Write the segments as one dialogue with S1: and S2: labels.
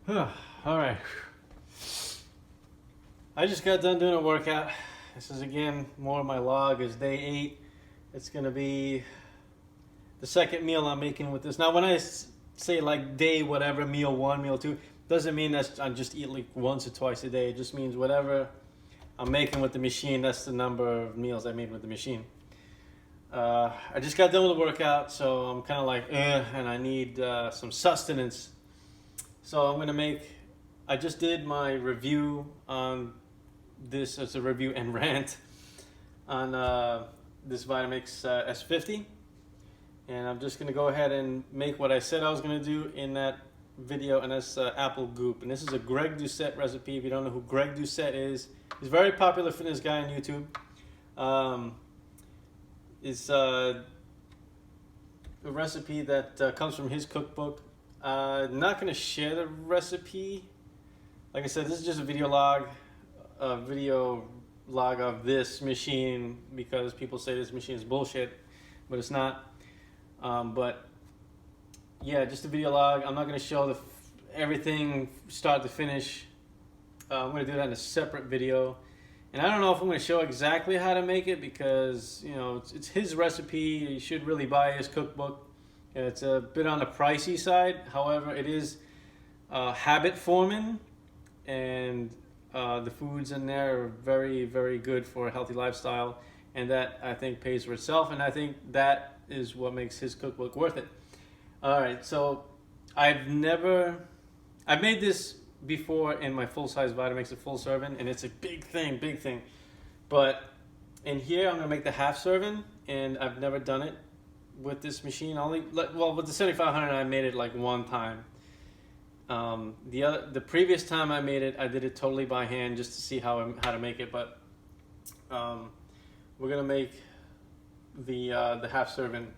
S1: All right. I just got done doing a workout. This is again more of my log. Is day 8. It's gonna be the second meal I'm making with this. Now, when I say like day whatever, meal 1, meal 2, doesn't mean that I just eat like once or twice a day. It just means whatever I'm making with the machine. That's the number of meals I made with the machine. I just got done with the workout, so I'm kind of like, and I need some sustenance. So I'm gonna make. I just did my review on this. It's a review and rant on this Vitamix S50, and I'm just gonna go ahead and make what I said I was gonna do in that video, and that's apple goop. And this is a Greg DOUCETTE recipe. If you don't know who Greg DOUCETTE is, he's a very popular fitness guy on YouTube. It's a recipe that comes from his cookbook. Not going to share the recipe. Like I said, this is just a video log of this machine because people say this machine is bullshit, but it's not. But yeah, just a video log. I'm not going to show everything start to finish. I'm going to do that in a separate video. And I don't know if I'm going to show exactly how to make it because, you know, it's his recipe. You should really buy his cookbook. It's a bit on the pricey side. However, it is habit forming, and the foods in there are very, very good for a healthy lifestyle. And that, I think, pays for itself. And I think that is what makes his cookbook worth it. All right, so I've made this before in my full-size Vitamix, a full serving, and it's a big thing. But in here, I'm gonna make the half serving, and I've never done it with this machine. Well, with the 7500, I made it like one time. The previous time I made it, I did it totally by hand just to see how to make it. But we're gonna make the half serving,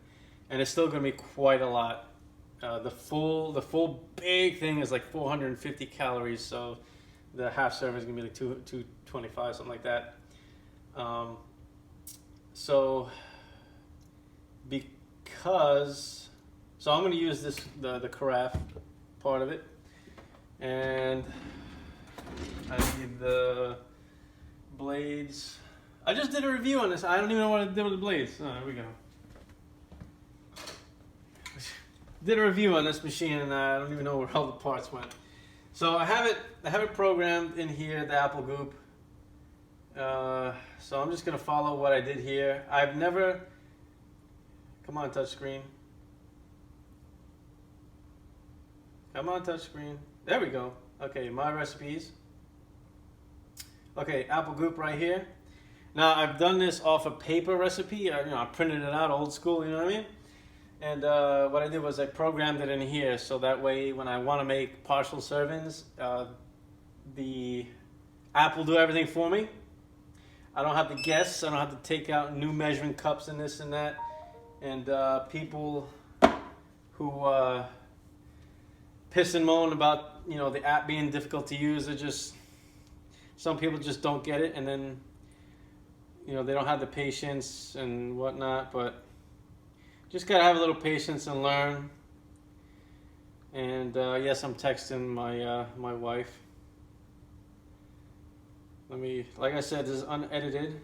S1: and it's still gonna be quite a lot. The full big thing is like 450 calories, so the half serving is gonna be like 225, something like that. So I'm gonna use the carafe part of it, and I need the blades. I just did a review on this. I don't even know what I did with the blades. Oh, there we go. Did a review on this machine, and I don't even know where all the parts went. So I have it programmed in here, the Apple Goop. So I'm just gonna follow what I did here. I've never. Come on, touchscreen. Come on, touchscreen. There we go. Okay, my recipes. Okay, Apple Goop right here. Now I've done this off a paper recipe. I printed it out old school. You know what I mean? And what I did was I programmed it in here, so that way when I want to make partial servings, the app will do everything for me. I don't have to guess. I don't have to take out new measuring cups and this and that. And people who piss and moan about the app being difficult to use, some people just don't get it, and then they don't have the patience and whatnot. But just gotta have a little patience and learn. And yes, I'm texting my wife. Like I said, this is unedited.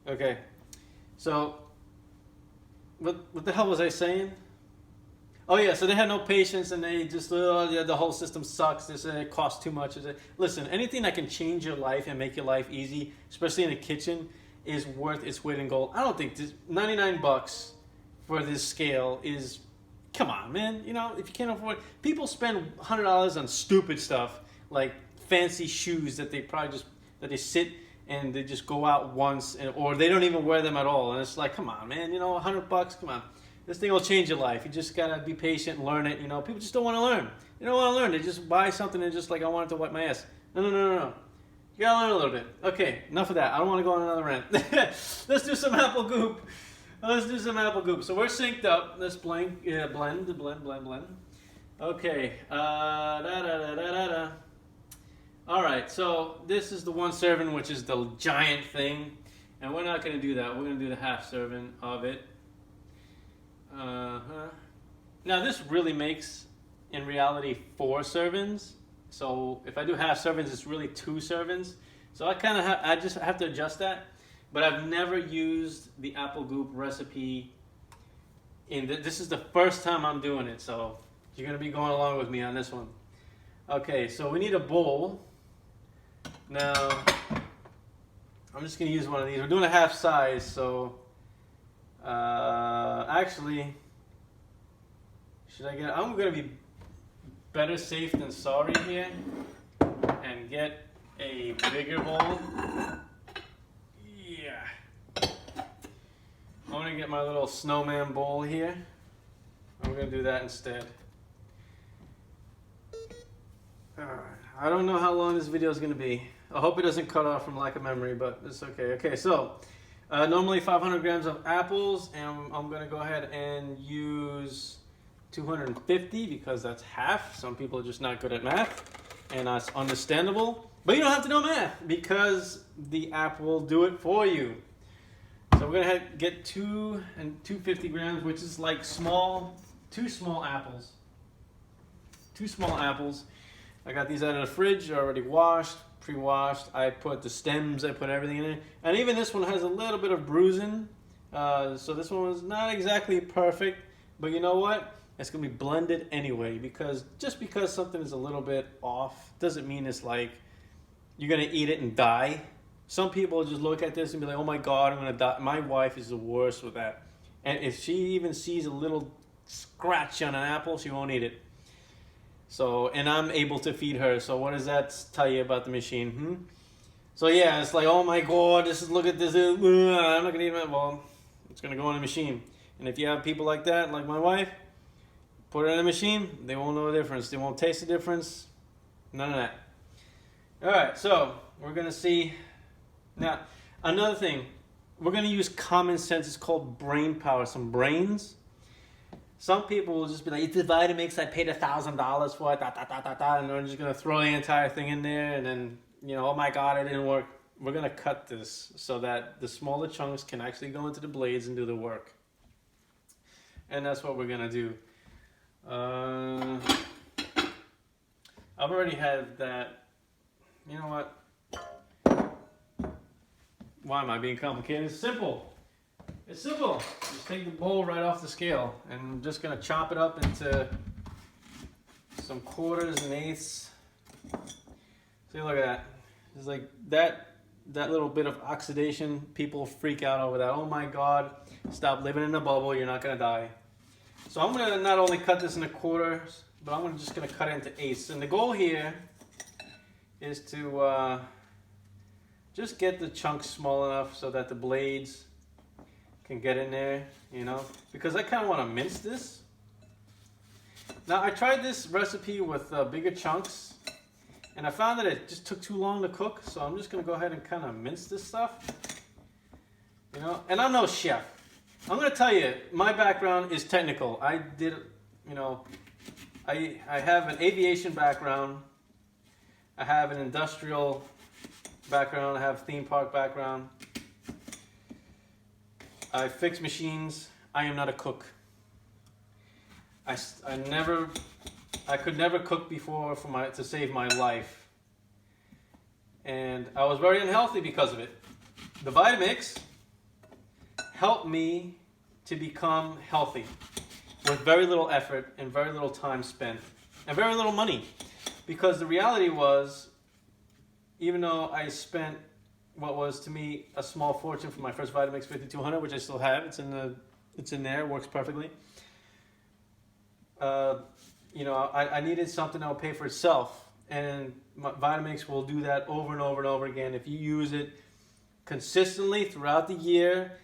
S1: Okay, so what the hell was I saying? Oh yeah, so they had no patience, and they just the whole system sucks. They said it costs too much. Listen, anything that can change your life and make your life easy, especially in the kitchen, is worth its weight in gold. I don't think $99 for this scale is. Come on, man. If you can't afford it, people spend $100 on stupid stuff like fancy shoes that they sit and they just go out once, or they don't even wear them at all. And it's like, come on, man. $100. Come on, this thing will change your life. You just gotta be patient and learn it. People just don't want to learn. They don't want to learn. They just buy something and just like, I want it to wipe my ass. No. You gotta learn a little bit. Okay, enough of that. I don't want to go on another rant. Let's do some apple goop. So we're synced up. Let's blend. Okay. All right. So this is the one serving, which is the giant thing, and we're not going to do that. We're going to do the half serving of it. Now this really makes, in reality, 4 servings. So if I do half servings, it's really 2 servings. So I just have to adjust that. But I've never used the Apple Goop recipe. This is the first time I'm doing it, so you're gonna be going along with me on this one. Okay, so we need a bowl. Now, I'm just gonna use one of these. We're doing a half size, so actually, I'm gonna be better safe than sorry here and get a bigger bowl. Yeah. I'm gonna get my little snowman bowl here. I'm gonna do that instead. Alright, I don't know how long this video is gonna be. I hope it doesn't cut off from lack of memory, but it's okay. Okay, so normally 500 grams of apples, and I'm gonna go ahead and use 250 because that's half. Some people are just not good at math, and that's understandable. But you don't have to know math because the app will do it for you. So we're gonna get 250 grams, which is like two small apples. 2 small apples. I got these out of the fridge, already washed, pre-washed. I put the stems, I put everything in it. And even this one has a little bit of bruising. So this one was not exactly perfect, but you know what? It's gonna be blended anyway, because just because something is a little bit off doesn't mean it's like you're gonna eat it and die. Some people just look at this and be like, oh my God, I'm gonna die. My wife is the worst with that. And if she even sees a little scratch on an apple, she won't eat it. So, and I'm able to feed her. So what does that tell you about the machine? So yeah, it's like, oh my God, look at this. I'm not gonna eat it. Well, it's gonna go in the machine. And if you have people like that, like my wife, put it in the machine, they won't know the difference. They won't taste the difference. None of that. All right, so we're gonna see. Now, another thing, we're gonna use common sense. It's called brain power, some brains. Some people will just be like, it's the Vitamix, I paid $1,000 for it, and they're just gonna throw the entire thing in there, and then, you know, oh my God, it didn't work. We're gonna cut this so that the smaller chunks can actually go into the blades and do the work. And that's what we're gonna do. I've already had that. You know what? Why am I being complicated? It's simple. It's simple. Just take the bowl right off the scale, and I'm just gonna chop it up into some quarters and eighths. See, look at that. It's like that little bit of oxidation. People freak out over that. Oh my God! Stop living in a bubble. You're not gonna die. So I'm gonna not only cut this into quarters, but I'm just gonna cut it into eighths. And the goal here is to just get the chunks small enough so that the blades can get in there, you know, because I kind of want to mince this. Now, I tried this recipe with bigger chunks, and I found that it just took too long to cook, so I'm just going to go ahead and kind of mince this stuff, you know, and I'm no chef. I'm going to tell you, my background is technical. I did, you know, I have an aviation background, I have an industrial background, I have theme park background. I fix machines. I am not a cook. I could never cook before to save my life. And I was very unhealthy because of it. The Vitamix helped me to become healthy with very little effort and very little time spent and very little money. Because the reality was, even though I spent what was to me a small fortune for my first Vitamix 5200, which I still have. It's in there. It works perfectly. You know, I needed something that would pay for itself, and Vitamix will do that over and over and over again. If you use it consistently throughout the year,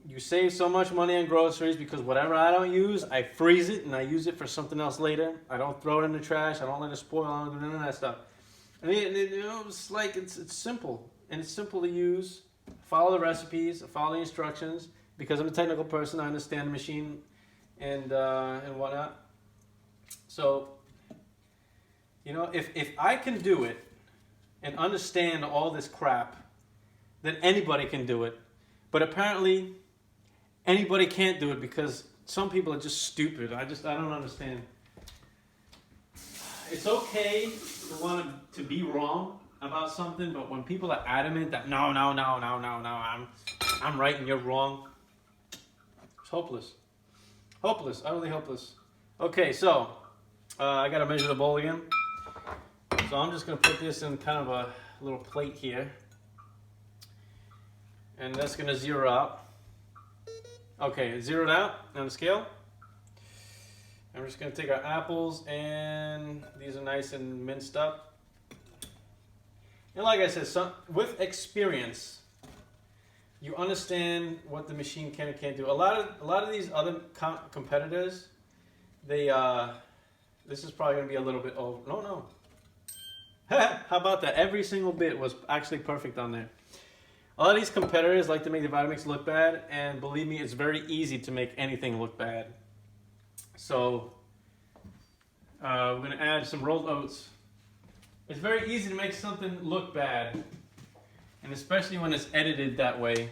S1: you save so much money on groceries because whatever I don't use, I freeze it and I use it for something else later. I don't throw it in the trash. I don't let it spoil. I don't do none of that stuff. I mean, you know, it's like it's simple. And it's simple to use. Follow the recipes, follow the instructions. Because I'm a technical person, I understand the machine and whatnot. So, you know, if I can do it and understand all this crap, then anybody can do it. But apparently, anybody can't do it because some people are just stupid. I don't understand. It's okay to want to be wrong about something, but when people are adamant that no, I'm right and you're wrong, it's hopeless. Hopeless, utterly hopeless. Okay, so I gotta measure the bowl again. So I'm just gonna put this in kind of a little plate here. And that's gonna zero out. Okay, it's zeroed out on the scale. I'm just gonna take our apples, and these are nice and minced up. And like I said, with experience, you understand what the machine can and can't do. A lot of these other competitors, this is probably gonna be a little bit over. No. How about that? Every single bit was actually perfect on there. A lot of these competitors like to make the Vitamix look bad, and believe me, it's very easy to make anything look bad. So we're gonna add some rolled oats. It's very easy to make something look bad, and especially when it's edited that way.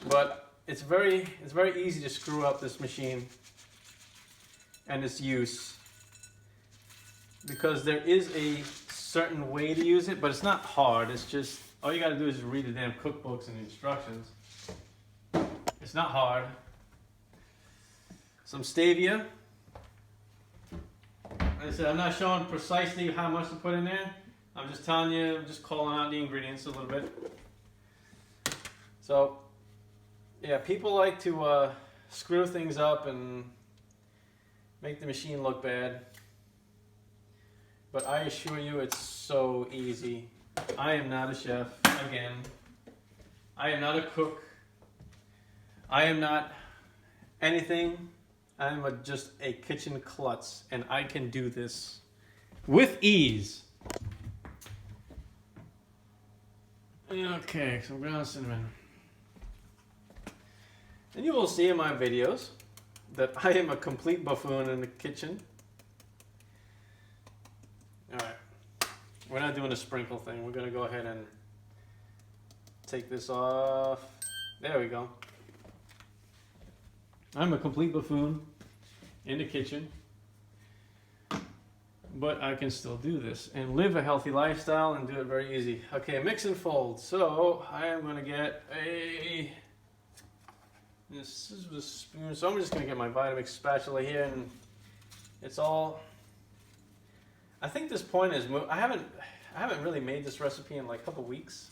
S1: But it's very easy to screw up this machine and its use, because there is a certain way to use it, but it's not hard. It's just all you got to do is read the damn cookbooks and the instructions. It's not hard. Some stevia. Like I said, I'm not showing precisely how much to put in there. I'm just telling you, I'm just calling out the ingredients a little bit. So, yeah, people like to screw things up and make the machine look bad. But I assure you, it's so easy. I am not a chef, again. I am not a cook. I am not anything. I'm just a kitchen klutz, and I can do this with ease. Okay, some ground cinnamon. And you will see in my videos that I am a complete buffoon in the kitchen. Alright, we're not doing a sprinkle thing. We're going to go ahead and take this off. There we go. I'm a complete buffoon in the kitchen, but I can still do this and live a healthy lifestyle and do it very easy. Okay, mix and fold. So I am going to get this is a spoon. So I'm just going to get my Vitamix spatula here, and it's all. I think this point is. I haven't really made this recipe in like a couple weeks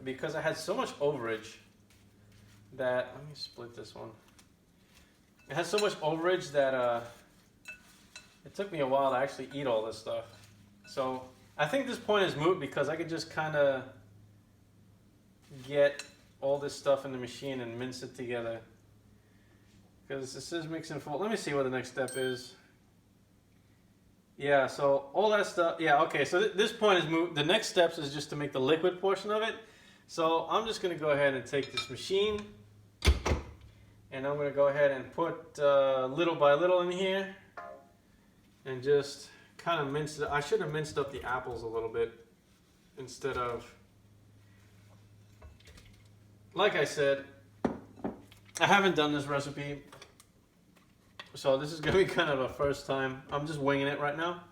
S1: because I had so much overage that, let me split this one. It has so much overage that it took me a while to actually eat all this stuff. So I think this point is moot because I could just kind of get all this stuff in the machine and mince it together. Because this is mix and fold. Let me see what the next step is. Yeah, so all that stuff. Yeah, okay, so this point is moot. The next steps is just to make the liquid portion of it. So I'm just going to go ahead and take this machine, and I'm going to go ahead and put little by little in here and just kind of mince it. I should have minced up the apples a little bit instead of, like I said, I haven't done this recipe, so this is going to be kind of a first time. I'm just winging it right now.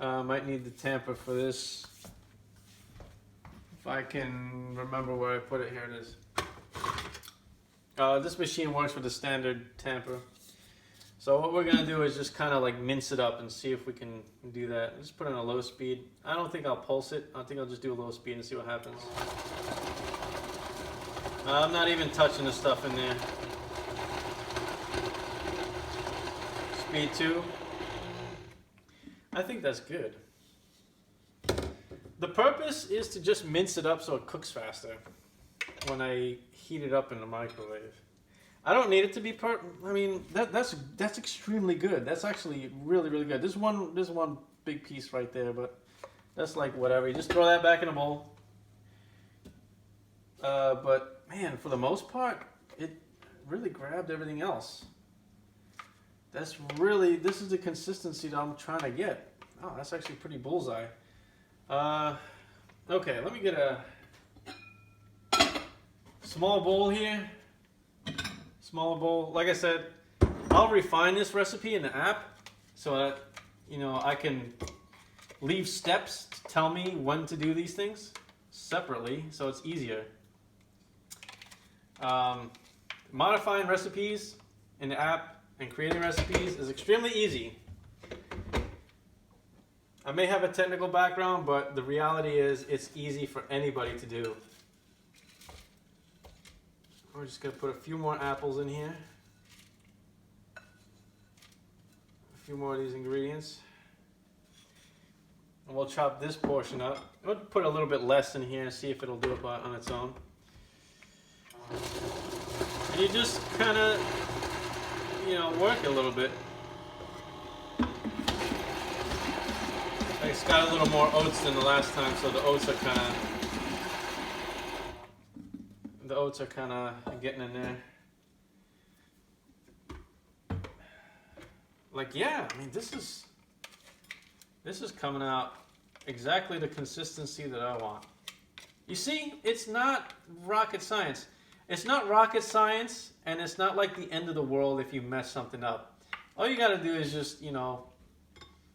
S1: Might need the tamper for this. If I can remember where I put it, here it is. This machine works with the standard tamper. So what we're going to do is just kind of like mince it up and see if we can do that. Just put it on a low speed. I don't think I'll pulse it. I think I'll just do a low speed and see what happens. I'm not even touching the stuff in there. Speed 2. I think that's good. The purpose is to just mince it up so it cooks faster when I heat it up in the microwave. I don't need it to be I mean, that's extremely good. That's actually really, really good. There's one big piece right there, but that's like whatever. You just throw that back in a bowl. But man, for the most part, it really grabbed everything else. This is the consistency that I'm trying to get. Oh, that's actually pretty small bowl here. Smaller bowl. Like I said, I'll refine this recipe in the app so that, you know, I can leave steps to tell me when to do these things separately, so it's easier. Modifying recipes in the app and creating recipes is extremely easy. I may have a technical background, but the reality is it's easy for anybody to do. We're just going to put a few more apples in here. A few more of these ingredients. And we'll chop this portion up. We'll put a little bit less in here and see if it'll do it on its own. And you just kind of, you know, work a little bit. It's got a little more oats than the last time, so the oats are kind of getting in there. Like, yeah, I mean, this is coming out exactly the consistency that I want. You see, it's not rocket science. It's not rocket science, and it's not like the end of the world if you mess something up. All you got to do is just, you know,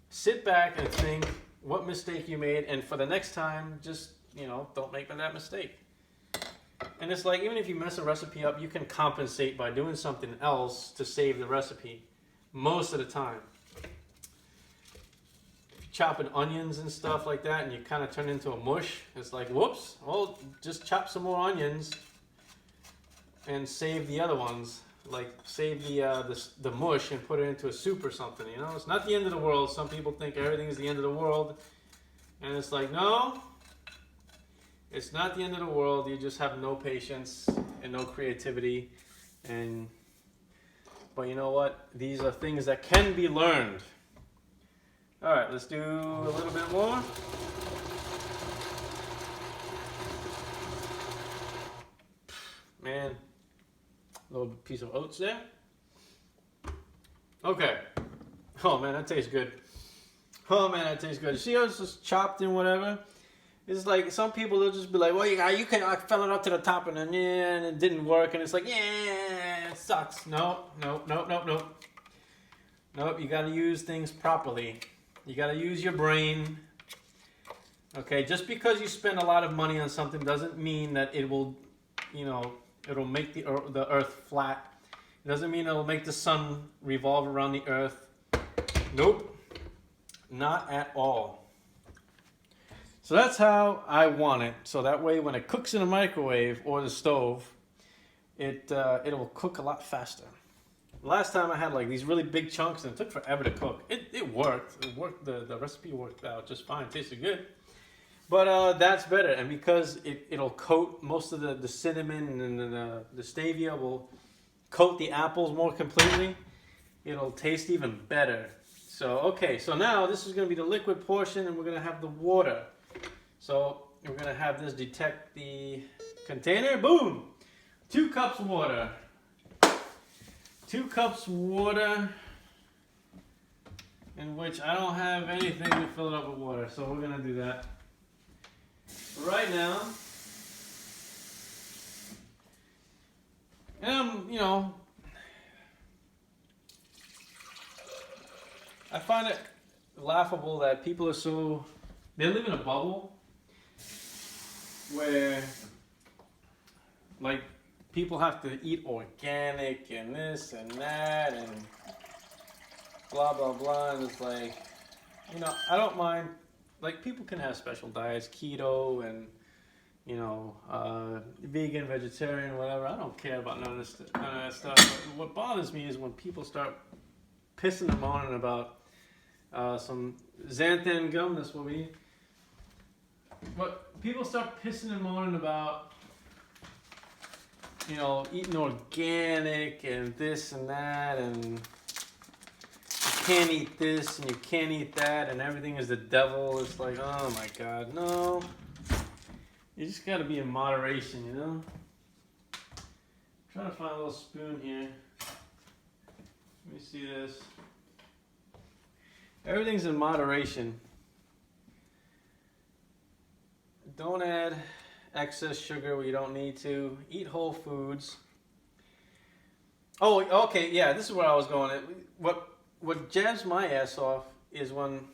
S1: sit back and think what mistake you made, and for the next time, just, you know, don't make that mistake. And it's like, even if you mess a recipe up, you can compensate by doing something else to save the recipe most of the time. If you're chopping onions and stuff like that and you kind of turn into a mush, it's like, whoops, well, just chop some more onions and save the other ones. Like, save the mush and put it into a soup or something, you know? It's not the end of the world. Some people think everything is the end of the world. And it's like, no, it's not the end of the world. You just have no patience and no creativity. But you know what? These are things that can be learned. All right, let's do a little bit more. Man, a little piece of oats there. Okay. Oh man, that tastes good. Oh man, that tastes good. See how it's just chopped and whatever? It's like some people, they'll just be like, well, you can, I fell it up to the top and then, yeah, and it didn't work. And it's like, yeah, it sucks. No. Nope, you got to use things properly. You got to use your brain. Okay, just because you spend a lot of money on something doesn't mean that it will, you know, it'll make the earth flat. It doesn't mean it'll make the sun revolve around the earth. Nope, not at all. So that's how I want it. So that way when it cooks in the microwave or the stove, it'll cook a lot faster. Last time I had like these really big chunks and it took forever to cook. It worked. It worked. The recipe worked out just fine. It tasted good. But that's better. And because it'll coat most of the cinnamon and the stevia will coat the apples more completely, it'll taste even better. So, okay. So now this is going to be the liquid portion and we're going to have the water. So we're going to have this detect the container. Boom! 2 cups water. 2 cups water in which I don't have anything to fill it up with water. So we're going to do that right now. And you know, I find it laughable that people are so, they live in a bubble where like people have to eat organic and this and that and blah blah blah, and it's like, you know, I don't mind, like people can have special diets, keto and, you know, vegan, vegetarian, whatever. I don't care about none of that stuff. But what bothers me is when people start pissing and moaning about some xanthan gum. That's what we eat. But people start pissing and moaning about, you know, eating organic and this and that, and you can't eat this and you can't eat that, and everything is the devil. It's like, oh my God, no. You just gotta be in moderation, you know? I'm trying to find a little spoon here. Let me see this. Everything's in moderation. Don't add excess sugar where you don't need to. Eat whole foods. Oh, okay, yeah, this is where I was going. What jabs my ass off is when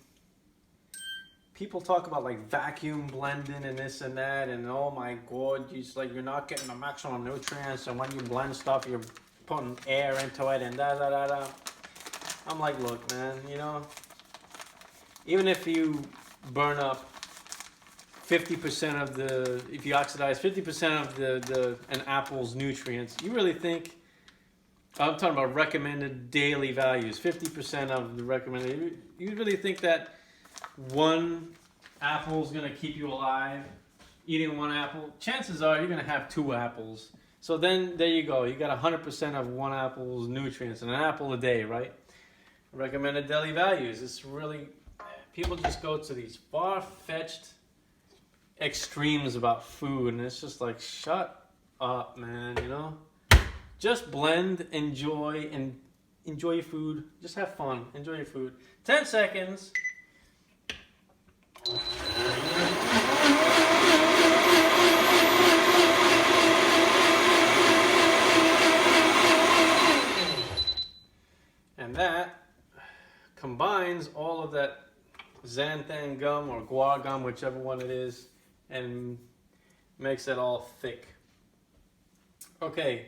S1: people talk about like vacuum blending and this and that, and oh my god, you're not getting the maximum nutrients, and when you blend stuff, you're putting air into it and da da da da. I'm like, look, man, you know, even if you burn up 50% of if you oxidize 50% of an apple's nutrients, you really think? I'm talking about recommended daily values. 50% of the recommended. You really think that one apple is going to keep you alive? Eating one apple? Chances are you're going to have 2 apples. So then there you go. You got 100% of one apple's nutrients, and an apple a day, right? Recommended daily values. It's really, people just go to these far-fetched extremes about food, and it's just like, shut up, man, you know? Just blend, enjoy your food. Just have fun. Enjoy your food. 10 seconds. And that combines all of that xanthan gum or guar gum, whichever one it is, and makes it all thick. Okay.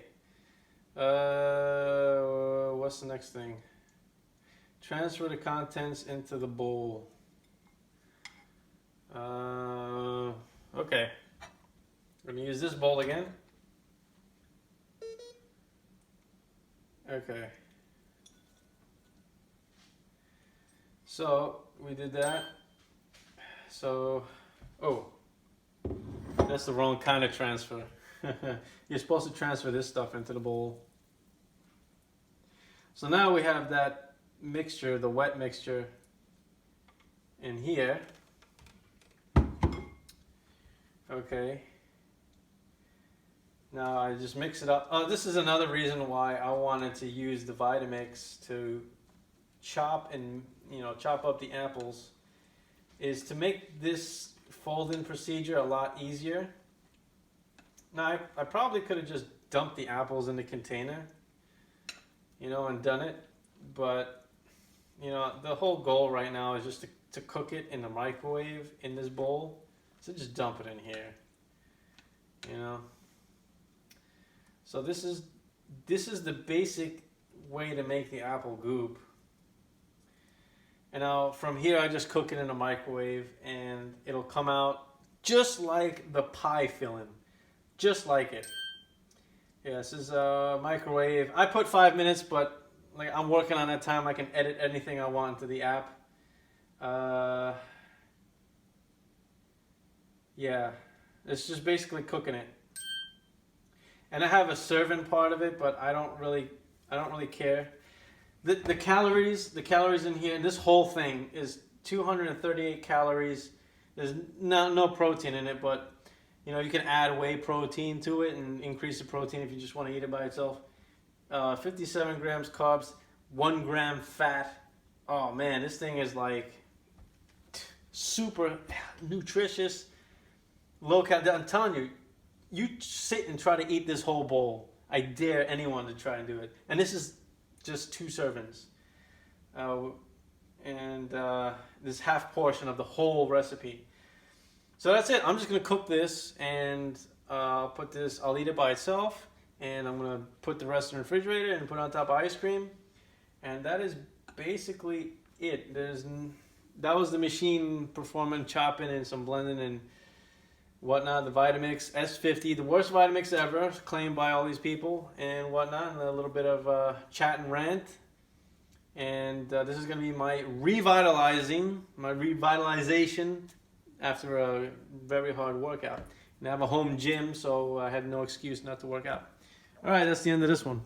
S1: What's the next thing? Transfer the contents into the bowl. Okay. We're gonna use this bowl again. Okay. So we did that. So, oh, that's the wrong kind of transfer. You're supposed to transfer this stuff into the bowl. So now we have that mixture, the wet mixture, in here. Okay. Now I just mix it up. Oh, this is another reason why I wanted to use the Vitamix to chop up the apples, is to make this fold-in procedure a lot easier. Now, I probably could have just dumped the apples in the container, you know, and done it. But, you know, the whole goal right now is just to cook it in the microwave in this bowl. So just dump it in here, you know. So this is the basic way to make the apple goop. And now from here, I just cook it in the microwave, and it'll come out just like the pie filling. Just like it. Yeah, this is a microwave. I put 5 minutes, but like I'm working on that time. I can edit anything I want into the app. Yeah, it's just basically cooking it. And I have a serving part of it, but I don't really care. The calories in here, this whole thing is 238 calories. There's no protein in it, but you know, you can add whey protein to it and increase the protein if you just want to eat it by itself. 57 grams carbs, 1 gram fat. Oh man, this thing is like super nutritious, low cal. I'm telling you, you sit and try to eat this whole bowl. I dare anyone to try and do it. And this is just 2 servings. This half portion of the whole recipe. So that's it. I'm just going to cook this, and I'll eat it by itself, and I'm going to put the rest in the refrigerator and put it on top of ice cream. And that is basically it. That was the machine performing, chopping, and some blending and whatnot. The Vitamix S50, the worst Vitamix ever, claimed by all these people and whatnot, and a little bit of chat and rant. And this is going to be my revitalization after a very hard workout. And I have a home gym, so I had no excuse not to work out. All right, that's the end of this one.